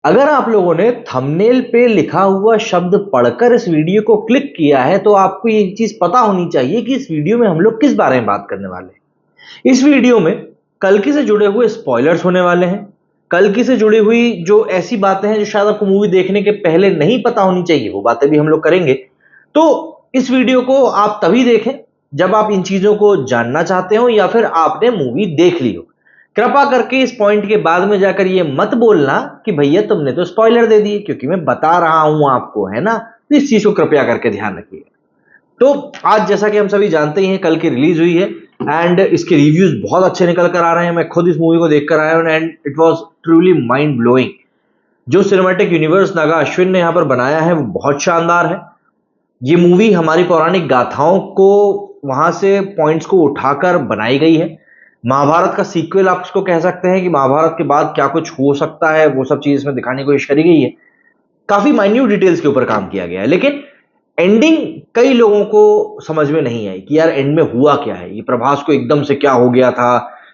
अगर आप लोगों ने थंबनेल पे लिखा हुआ शब्द पढ़कर इस वीडियो को क्लिक किया है तो आपको ये चीज पता होनी चाहिए कि इस वीडियो में हम लोग किस बारे में बात करने वाले हैं। इस वीडियो में कल्कि से जुड़े हुए स्पॉयलर्स होने वाले हैं। कल्कि से जुड़ी हुई जो ऐसी बातें हैं जो शायद आपको मूवी देखने के पहले नहीं पता होनी चाहिए, वो बातें भी हम लोग करेंगे। तो इस वीडियो को आप तभी देखें जब आप इन चीजों को जानना चाहते हो या फिर आपने मूवी देख ली हो। कृपा करके इस पॉइंट के बाद में जाकर ये मत बोलना कि भैया तुमने तो स्पॉइलर दे दिए, क्योंकि मैं बता रहा हूं आपको, है ना। तो इस चीज को कृपया करके ध्यान रखिए। तो आज जैसा कि हम सभी जानते ही हैं, कल की रिलीज हुई है एंड इसके रिव्यूज बहुत अच्छे निकल कर आ रहे हैं। मैं खुद इस मूवी को देखकर आया हूं and it was truly mind blowing. जो सिनेमैटिक यूनिवर्स नागा अश्विन ने यहां पर बनाया है वो बहुत शानदार है। ये मूवी हमारी पौराणिक गाथाओं को वहां से पॉइंट्स को उठाकर बनाई गई है। महाभारत का सीक्वल आप इसको कह सकते हैं कि महाभारत के बाद क्या कुछ हो सकता है वो सब चीज इसमें दिखाने की कोशिश करी गई है। काफी माइन्यूट डिटेल्स के ऊपर काम किया गया है, लेकिन एंडिंग कई लोगों को समझ में नहीं आई कि यार एंड में हुआ क्या है। ये प्रभास को एकदम से क्या हो गया था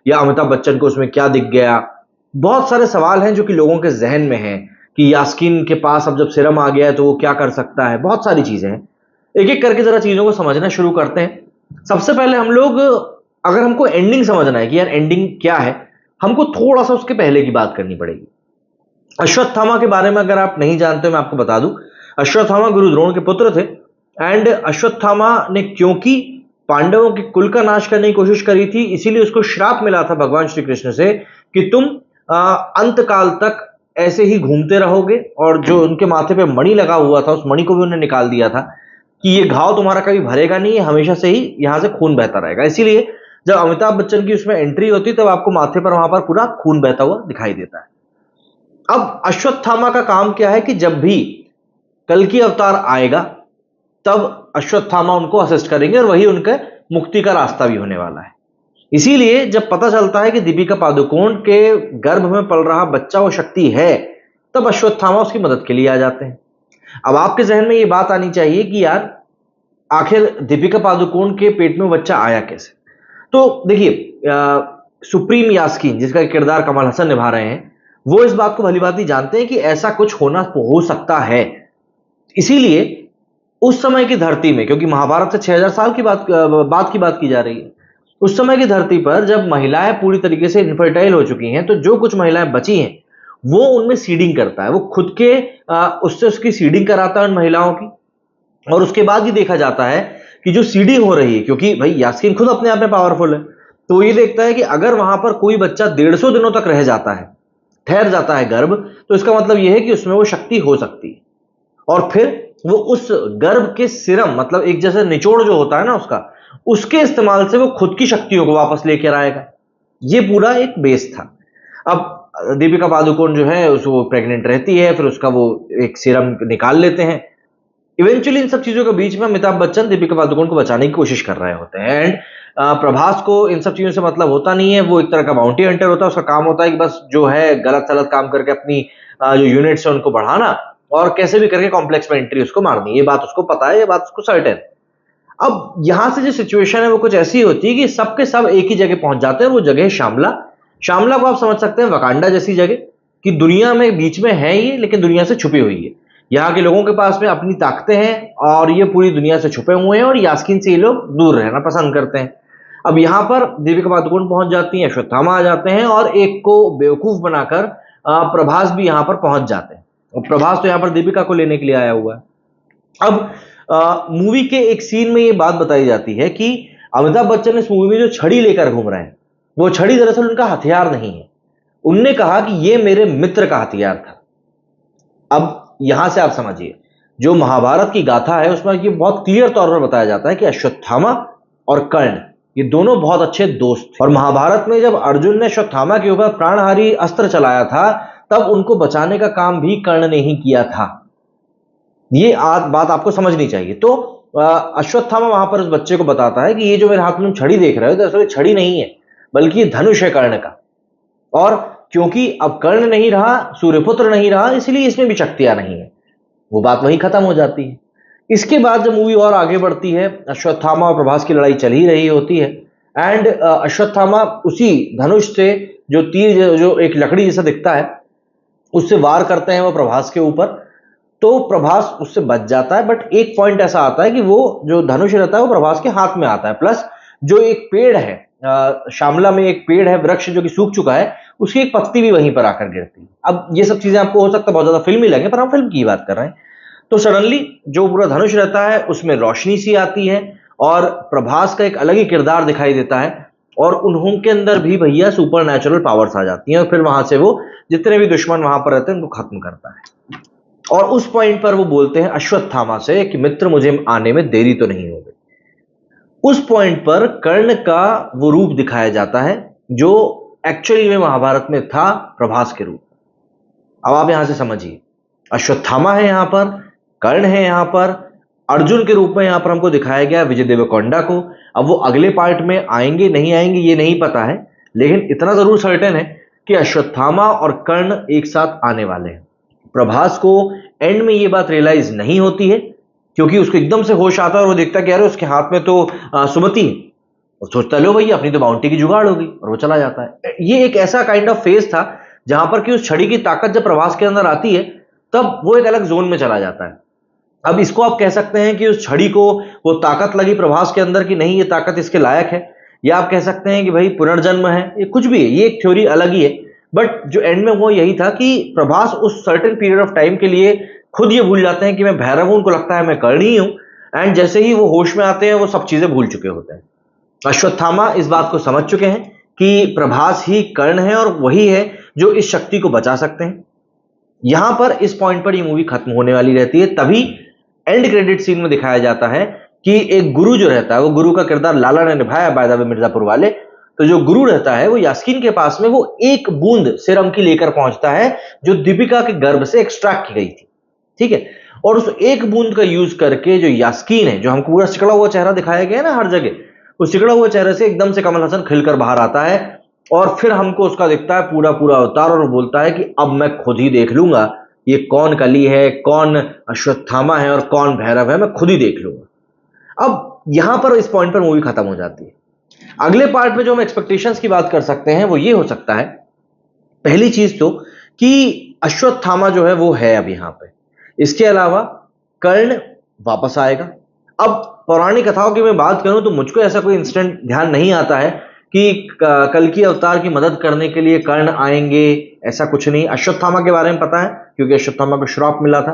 या अमिताभ बच्चन को उसमें क्या दिख गया। बहुत सारे सवाल हैं जो कि लोगों के जहन में हैं कि यास्कीन के पास अब जब सीरम आ गया है तो वो क्या कर सकता है। बहुत सारी चीजें हैं, एक एक करके जरा चीजों को समझना शुरू करते हैं। सबसे पहले हम लोग, अगर हमको एंडिंग समझना है कि यार एंडिंग क्या है, हमको थोड़ा सा उसके पहले की बात करनी पड़ेगी। अश्वत्थामा के बारे में अगर आप नहीं जानते, मैं आपको बता दूं। अश्वत्थामा गुरु द्रोण के पुत्र थे एंड अश्वत्थामा ने क्योंकि पांडवों के कुल का नाश करने की कोशिश करी थी, इसीलिए उसको श्राप मिला था भगवान श्री कृष्ण से कि तुम अंत काल तक ऐसे ही घूमते रहोगे। और जो उनके माथे पे मणि लगा हुआ था, उस मणि को भी उन्होंने निकाल दिया था कि ये घाव तुम्हारा कभी भरेगा नहीं, हमेशा से ही यहां से खून बहता रहेगा। इसीलिए जब अमिताभ बच्चन की उसमें एंट्री होती तब आपको माथे पर वहां पर पूरा खून बहता हुआ दिखाई देता है। अब अश्वत्थामा का काम क्या है कि जब भी कल्कि अवतार आएगा तब अश्वत्थामा उनको असिस्ट करेंगे और वही उनके मुक्ति का रास्ता भी होने वाला है। इसीलिए जब पता चलता है कि दीपिका पादुकोण के गर्भ में पल रहा बच्चा वो शक्ति है, तब अश्वत्थामा उसकी मदद के लिए आ जाते हैं। अब आपके जहन में ये बात आनी चाहिए कि यार आखिर दीपिका पादुकोण के पेट में बच्चा आया कैसे। तो देखिए, सुप्रीम यास्कीन जिसका किरदार कमल हसन निभा रहे हैं, वो इस बात को भली भांति जानते हैं कि ऐसा कुछ होना हो सकता है। इसीलिए उस समय की धरती में, क्योंकि महाभारत से 6000 साल की बात की जा रही है, उस समय की धरती पर जब महिलाएं पूरी तरीके से इनफर्टाइल हो चुकी हैं, तो जो कुछ महिलाएं बची हैं वो उनमें सीडिंग करता है। वो खुद के उससे उसकी सीडिंग कराता है उन महिलाओं की। और उसके बाद ये देखा जाता है कि जो सीडिंग हो रही है, क्योंकि भाई यास्कीन खुद अपने आप में पावरफुल है, तो ये देखता है कि अगर वहां पर कोई बच्चा 150 दिनों तक रह जाता है, ठहर जाता है गर्भ, तो इसका मतलब यह है कि उसमें वो शक्ति हो सकती है। और फिर वो उस गर्भ के सिरम, मतलब एक जैसे निचोड़ जो होता है ना उसका, उसके इस्तेमाल से वो खुद की शक्तियों को वापस लेकर आएगा। ये पूरा एक बेस था। अब दीपिका पादुकोण जो है उसको प्रेग्नेंट रहती है, फिर उसका वो एक सीरम निकाल लेते हैं। इवेंचुअली इन सब चीजों के बीच में अमिताभ बच्चन दीपिका पादुकोण को बचाने की कोशिश कर रहे होते हैं एंड प्रभास को इन सब चीजों से मतलब होता नहीं है। वो एक तरह का बाउंटी हंटर होता है। उसका काम होता है कि बस जो है गलत सलत काम करके अपनी जो यूनिट्स है उनको बढ़ाना और कैसे भी करके कॉम्प्लेक्स में एंट्री उसको मारनी। ये बात उसको पता है, ये बात उसको सर्टेन है। अब यहां से जो सिचुएशन है वो कुछ ऐसी होती है कि सबके सब एक ही जगह पहुंच जाते हैं। वो जगह है शामला। शामला को आप समझ सकते हैं वकांडा जैसी जगह, कि दुनिया में बीच में है ये, लेकिन दुनिया से छुपी हुई है। यहाँ के लोगों के पास में अपनी ताकतें हैं और ये पूरी दुनिया से छुपे हुए हैं और यास्कीन से ये लोग दूर रहना पसंद करते हैं। अब यहाँ पर दीपिका पादुकोण पहुंच जाती हैं, अश्वत्थामा आ जाते हैं और एक को बेवकूफ बनाकर प्रभास भी यहाँ पर पहुंच जाते हैं। और प्रभास तो यहाँ पर दीपिका को लेने के लिए आया हुआ है। अब मूवी के एक सीन में ये बात बताई जाती है कि अमिताभ बच्चन इस मूवी में जो छड़ी लेकर घूम रहे हैं, वो छड़ी दरअसल उनका हथियार नहीं है। उनने कहा कि ये मेरे मित्र का हथियार था। अब यहां से आप समझिए, जो महाभारत की गाथा है उसमें ये बहुत क्लियर तौर पर बताया जाता है कि अश्वत्थामा और कर्ण ये दोनों बहुत अच्छे दोस्त थे। और महाभारत में जब अर्जुन ने अश्वत्थामा के ऊपर प्राणहारी अस्त्र चलाया था, तब उनको बचाने का काम भी कर्ण ने ही किया था। ये बात आपको समझनी चाहिए। तो अश्वत्थामा वहां पर उस बच्चे को बताता है कि ये जो मेरे हाथ में तुम छड़ी देख रहे हो, दरअसल छड़ी नहीं है बल्कि धनुष है कर्ण का। और क्योंकि अब कर्ण नहीं रहा, सूर्यपुत्र नहीं रहा, इसलिए इसमें भी शक्तियां नहीं है। वो बात वहीं खत्म हो जाती है। इसके बाद जब मूवी और आगे बढ़ती है, अश्वत्थामा और प्रभास की लड़ाई चल ही रही होती है एंड अश्वत्थामा उसी धनुष से जो तीर जो एक लकड़ी जैसा दिखता है उससे वार करते हैं वो प्रभास के ऊपर, तो प्रभास उससे बच जाता है। बट एक पॉइंट ऐसा आता है कि वो जो धनुष रहता है वो प्रभास के हाथ में आता है, प्लस जो एक पेड़ है, शामला में एक पेड़ है, वृक्ष जो कि सूख चुका है, उसकी एक पत्ती भी वहीं पर आकर गिरती है। अब ये सब चीजें आपको हो सकता है बहुत ज्यादा फिल्मी लगे, पर हम फिल्म की बात कर रहे हैं। तो सडनली जो पूरा धनुष रहता है उसमें रोशनी सी आती है और प्रभास का एक अलग ही किरदार दिखाई देता है, और उन्हों के अंदर भी भैया सुपर नेचुरल पावर्स आ जाती हैं, और फिर वहां से वो जितने भी दुश्मन वहां पर रहते हैं उनको खत्म करता है। और उस पॉइंट पर वो बोलते हैं अश्वत्थामा से कि मित्र मुझे आने में देरी तो नहीं होगी। उस पॉइंट पर कर्ण का वो रूप दिखाया जाता है जो एक्चुअली में महाभारत में था प्रभास के रूप। अब आप यहां से समझिए, अश्वत्थामा है यहां पर, कर्ण है यहां पर, अर्जुन के रूप में यहां पर हमको दिखाया गया विजय देवरकोंडा को। अब वो अगले पार्ट में आएंगे नहीं आएंगे ये नहीं पता है, लेकिन इतना जरूर सर्टेन है कि अश्वत्थामा और कर्ण एक साथ आने वाले हैं। प्रभास को एंड में ये बात रियलाइज नहीं होती है, क्योंकि उसको एकदम से होश आता है और वो देखता कि अरे उसके हाथ में तो सुमति है, और सोचता लो भैया अपनी तो बाउंटी की जुगाड़ होगी, और वो चला जाता है। ये एक ऐसा काइंड ऑफ फेज था जहां पर कि उस छड़ी की ताकत जब प्रभास के अंदर आती है तब वो एक अलग जोन में चला जाता है। अब इसको आप कह सकते हैं कि उस छड़ी को वो ताकत लगी प्रभास के अंदर कि नहीं ये ताकत इसके लायक है, या आप कह सकते हैं कि भाई पुनर्जन्म है, ये कुछ भी है, ये एक थ्योरी अलग ही है। बट जो एंड में वो यही था कि प्रभास उस सर्टेन पीरियड ऑफ टाइम के लिए खुद ये भूल जाते हैं कि मैं भैरव हूं, उनको लगता है मैं कर्ण ही हूं, एंड जैसे ही वो होश में आते हैं वो सब चीजें भूल चुके होते हैं। अश्वत्थामा इस बात को समझ चुके हैं कि प्रभास ही कर्ण है और वही है जो इस शक्ति को बचा सकते हैं। यहां पर इस पॉइंट पर ये मूवी खत्म होने वाली रहती है। तभी एंड क्रेडिट सीन में दिखाया जाता है कि एक गुरु जो रहता है, वो गुरु का किरदार लाला ने निभाया बाय द वे मिर्जापुर वाले। तो जो गुरु रहता है वो यास्कीन के पास में वो एक बूंद सिरम की लेकर पहुंचता है जो दीपिका के गर्भ से एक्सट्रैक्ट की गई थी, ठीक है। और उस एक बूंद का यूज करके जो यास्कीन है, जो हमको पूरा सिकड़ा हुआ चेहरा दिखाया गया है ना हर जगह, उस सिकड़ा हुए चेहरे से एकदम से कमल हसन खिलकर बाहर आता है, और फिर हमको उसका दिखता है पूरा पूरा अवतार, और बोलता है कि अब मैं खुद ही देख लूंगा ये कौन कली है, कौन अश्वत्थामा है और कौन भैरव है, मैं खुद ही देख लूंगा। अब यहां पर इस पॉइंट पर मूवी खत्म हो जाती है। अगले पार्ट में जो हम एक्सपेक्टेशंस की बात कर सकते हैं वो ये हो सकता है, पहली चीज तो कि अश्वत्थामा जो है वो है अब यहां पे, इसके अलावा कर्ण वापस आएगा। अब पौराणिक कथाओं की मैं बात करूं तो मुझको ऐसा कोई इंसिडेंट ध्यान नहीं आता है कि कल्कि अवतार की मदद करने के लिए कर्ण आएंगे, ऐसा कुछ नहीं। अश्वत्थामा के बारे में पता है क्योंकि अश्वत्थामा को श्राप मिला था।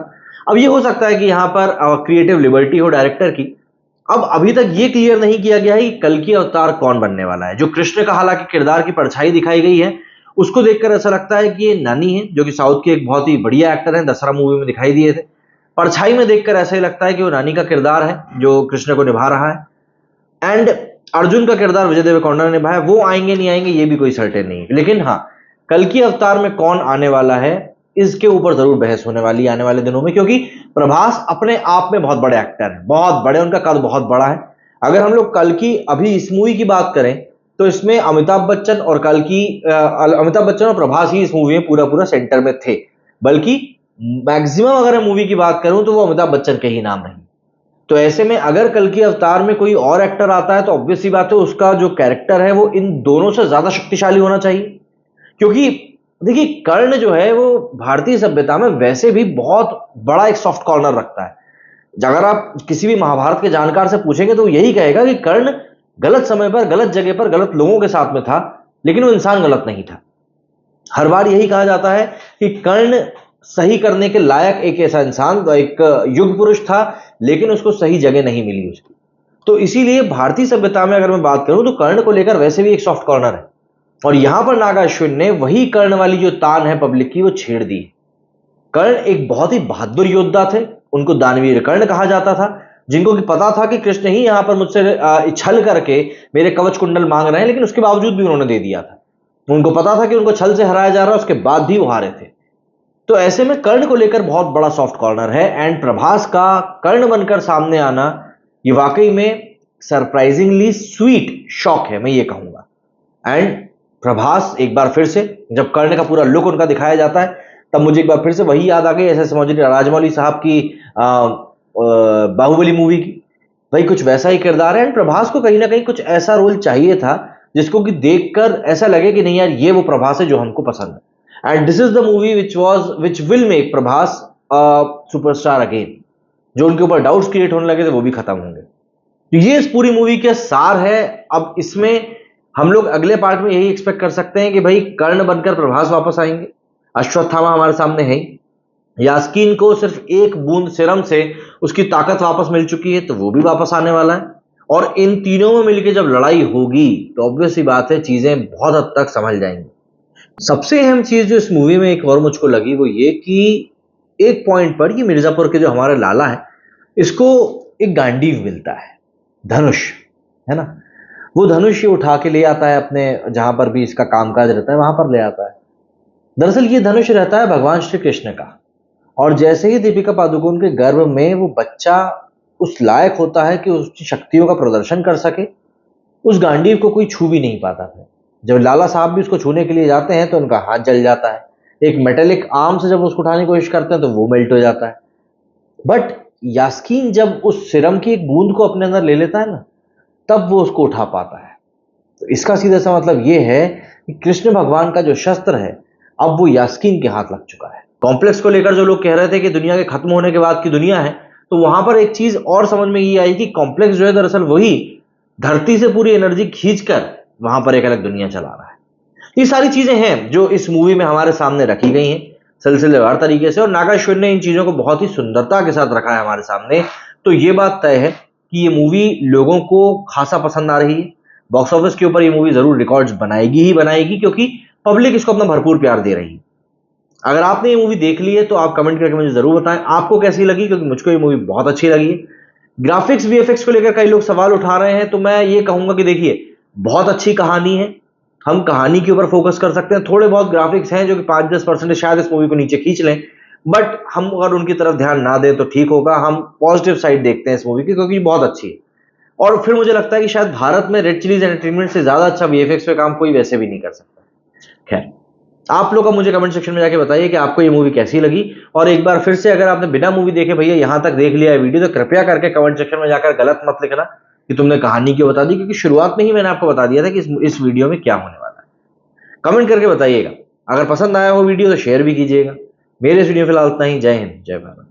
अब ये हो सकता है कि यहां पर क्रिएटिव लिबर्टी हो डायरेक्टर की। अब अभी तक ये क्लियर नहीं किया गया है कि कल्कि अवतार कौन बनने वाला है। जो कृष्ण का हालांकि किरदार की परछाई दिखाई गई है, उसको देखकर ऐसा लगता है कि ये नानी है, जो कि साउथ के एक बहुत ही बढ़िया एक्टर है, दसरा मूवी में दिखाई दिए थे। परछाई में देखकर ऐसा ही लगता है कि वो नानी का किरदार है जो कृष्ण को निभा रहा है। एंड अर्जुन का किरदार विजय देवरकोंडा ने निभाया, वो आएंगे नहीं आएंगे ये भी कोई सर्टेन नहीं है। लेकिन हाँ, कल्कि अवतार में कौन आने वाला है इसके ऊपर जरूर बहस होने वाली है आने वाले दिनों में, क्योंकि प्रभास अपने आप में बहुत बड़े एक्टर हैं, बहुत बड़े, उनका कद बहुत बड़ा है। अगर हम लोग कल्कि अभी इस मूवी की बात करें तो इसमें अमिताभ बच्चन और अमिताभ बच्चन और प्रभास ही इस मूवी में पूरा पूरा सेंटर में थे। बल्कि मैक्सिमम अगर मैं मूवी की बात करूं तो वो अमिताभ बच्चन के ही नाम रहे। तो ऐसे में अगर कल्कि अवतार में कोई और एक्टर आता है तो ऑब्वियस सी बात है उसका जो कैरेक्टर है वो इन दोनों से ज्यादा शक्तिशाली होना चाहिए। क्योंकि देखिए, कर्ण जो है वो भारतीय सभ्यता में वैसे भी बहुत बड़ा एक सॉफ्ट कॉर्नर रखता है। अगर आप किसी भी महाभारत के जानकार से पूछेंगे तो यही कहेगा कि कर्ण गलत समय पर, गलत जगह पर, गलत लोगों के साथ में था, लेकिन वो इंसान गलत नहीं था। हर बार यही कहा जाता है कि कर्ण सही करने के लायक एक ऐसा इंसान, एक युग पुरुष था, लेकिन उसको सही जगह नहीं मिली उसकी। तो इसीलिए भारतीय सभ्यता में अगर मैं बात करूं तो कर्ण को लेकर वैसे भी एक सॉफ्ट कॉर्नर है, और यहां पर नागा अश्विन ने वही कर्ण वाली जो तान है पब्लिक की वो छेड़ दी। कर्ण एक बहुत ही बहादुर योद्धा थे, उनको दानवीर कर्ण कहा जाता था, जिनको कि पता था कि कृष्ण ही यहां पर मुझसे छल करके मेरे कवच कुंडल मांग रहे हैं, लेकिन उसके बावजूद भी उन्होंने दे दिया था। उनको पता था कि उनको छल से हराया जा रहा है, उसके बाद भी वो हारे थे। तो ऐसे में कर्ण को लेकर बहुत बड़ा सॉफ्ट कॉर्नर है, एंड प्रभास का कर्ण बनकर सामने आना ये वाकई में सरप्राइजिंगली स्वीट शॉक है, मैं ये कहूंगा। एंड प्रभास एक बार फिर से, जब कर्ण का पूरा लुक उनका दिखाया जाता है तब मुझे एक बार फिर से वही याद आ गई, ऐसे समझ लीजिए राजमौली साहब की बाहुबली मूवी की। भाई कुछ वैसा ही किरदार है, एंड प्रभास को कहीं ना कहीं कुछ ऐसा रोल चाहिए था जिसको कि देखकर ऐसा लगे कि नहीं यार ये वो प्रभास है जो हमको पसंद है। And this is the movie which will make Prabhas superstar again. जो उनके ऊपर डाउट्स क्रिएट होने लगे थे वो भी खत्म होंगे। तो ये इस पूरी मूवी का सार है। अब इसमें हम लोग अगले पार्ट में यही एक्सपेक्ट कर सकते हैं कि भाई कर्ण बनकर प्रभास वापस आएंगे, अश्वत्थामा हमारे सामने है, यास्कीन को सिर्फ एक बूंद सीरम से उसकी ताकत वापस मिल चुकी है तो वो भी वापस आने वाला है, और इन तीनों में मिलकर जब लड़ाई होगी तो ऑब्वियस सी बात है चीजें बहुत हद तक संभल जाएंगी। सबसे अहम चीज जो इस मूवी में एक और मुझको लगी वो ये कि एक पॉइंट पर ये मिर्जापुर के जो हमारे लाला है इसको एक गांडीव मिलता है, धनुष, है ना। वो धनुष ये उठा के ले आता है अपने जहां पर भी इसका कामकाज रहता है वहां पर ले आता है। दरअसल ये धनुष रहता है भगवान श्री कृष्ण का, और जैसे ही दीपिका पादुकोण के गर्भ में वो बच्चा उस लायक होता है कि उसकी शक्तियों का प्रदर्शन कर सके, उस गांडीव को कोई छू भी नहीं पाता था। जब लाला साहब भी उसको छूने के लिए जाते हैं तो उनका हाथ जल जाता है, एक मेटेलिक आर्म से जब उसको उठाने की कोशिश करते हैं तो वो मेल्ट हो जाता है। बट यास्कीन जब उस सिरम की एक बूंद को अपने अंदर ले लेता है ना, तब वो उसको उठा पाता है। तो इसका सीधा सा मतलब ये है कि कृष्ण भगवान का जो शस्त्र है अब वो यास्कीन के हाथ लग चुका है। कॉम्प्लेक्स को लेकर जो लोग कह रहे थे कि दुनिया के खत्म होने के बाद की दुनिया है, तो वहां पर एक चीज और समझ में ये आई कि कॉम्प्लेक्स जो है दरअसल वही धरती से पूरी एनर्जी खींचकर वहां पर एक अलग दुनिया चला रहा है। ये सारी चीजें हैं जो इस मूवी में हमारे सामने रखी गई हैं सिलसिलेवार तरीके से, और नागाश्विन ने इन चीजों को बहुत ही सुंदरता के साथ रखा है हमारे सामने। तो ये बात तय है कि ये मूवी लोगों को खासा पसंद आ रही है। बॉक्स ऑफिस के ऊपर ये मूवी जरूर रिकॉर्ड्स बनाएगी ही बनाएगी, क्योंकि पब्लिक इसको अपना भरपूर प्यार दे रही है। अगर आपने ये मूवी देख ली है तो आप कमेंट करके मुझे जरूर बताएं आपको कैसी लगी, क्योंकि मुझको ये मूवी बहुत अच्छी लगी है। ग्राफिक्स वीएफएक्स को लेकर कई लोग सवाल उठा रहे हैं, तो मैं ये कहूंगा कि देखिए बहुत अच्छी कहानी है, हम कहानी के ऊपर फोकस कर सकते हैं। थोड़े बहुत ग्राफिक्स हैं जो कि 5-10% शायद इस मूवी को नीचे खींच लें, बट हम अगर उनकी तरफ ध्यान ना दें तो ठीक होगा। हम पॉजिटिव साइड देखते हैं इस मूवी की, क्योंकि बहुत अच्छी है। और फिर मुझे लगता है कि शायद भारत में रेड चिलीज एंटरटेनमेंट से ज्यादा अच्छा वीएफएक्स पे काम कोई वैसे भी नहीं कर सकता। खैर, आप लोग का मुझे कमेंट सेक्शन में जाके बताइए कि आपको ये मूवी कैसी लगी। और एक बार फिर से अगर आपने बिना मूवी देखे भैया यहां तक देख लिया है वीडियो, तो कृपया करके कमेंट सेक्शन में जाकर गलत मत लिखना कि तुमने कहानी क्यों बता दी, क्योंकि शुरुआत में ही मैंने आपको बता दिया था कि इस वीडियो में क्या होने वाला है। कमेंट करके बताइएगा। अगर पसंद आया हो वीडियो तो शेयर भी कीजिएगा। मेरे इस वीडियो फिलहाल इतना ही। जय हिंद, जय भारत।